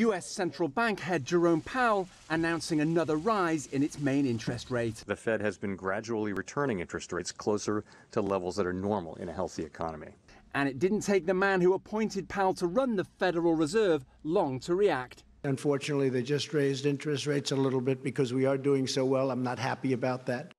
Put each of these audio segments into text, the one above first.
US central bank head Jerome Powell announcing another rise in its main interest rate. The Fed has been gradually returning interest rates closer to levels that are normal in a healthy economy. And it didn't take the man who appointed Powell to run the Federal Reserve long to react. Unfortunately, they just raised interest rates a little bit because we are doing so well. I'm not happy about that.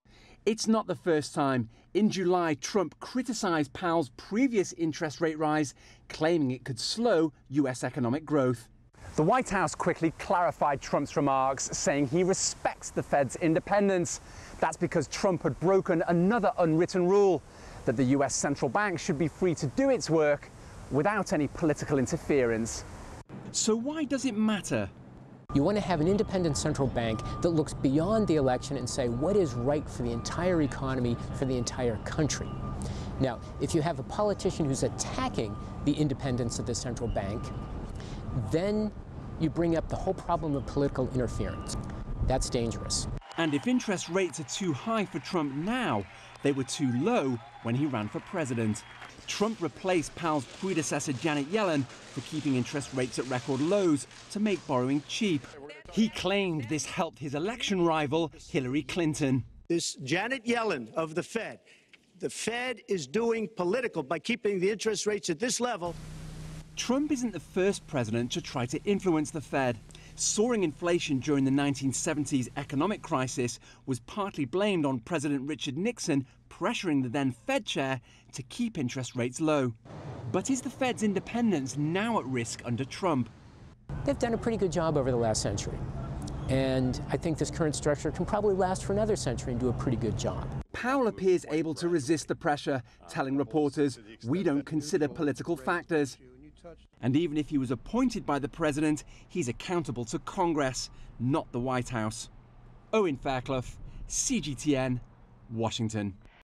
It's not the first time. In July, Trump criticized Powell's previous interest rate rise, claiming it could slow US economic growth. The White House quickly clarified Trump's remarks, saying he respects the Fed's independence. That's because Trump had broken another unwritten rule, that the US central bank should be free to do its work without any political interference. So why does it matter? You want to have an independent central bank that looks beyond the election and say what is right for the entire economy, for the entire country. Now, if you have a politician who's attacking the independence of the central bank, then you bring up the whole problem of political interference. That's dangerous. And if interest rates are too high for Trump now, they were too low when he ran for president. Trump replaced Powell's predecessor Janet Yellen for keeping interest rates at record lows to make borrowing cheap. He claimed this helped his election rival, Hillary Clinton. This Janet Yellen of the Fed is doing political by keeping the interest rates at this level. Trump isn't the first president to try to influence the Fed. Soaring inflation during the 1970s economic crisis was partly blamed on President Richard Nixon pressuring the then Fed chair to keep interest rates low. But is the Fed's independence now at risk under Trump? They've done a pretty good job over the last century. And I think this current structure can probably last for another century and do a pretty good job. Powell appears able to resist the pressure, telling reporters, "We don't consider political factors." And even if he was appointed by the president, he's accountable to Congress, not the White House. Owen, Fairclough, CGTN, Washington.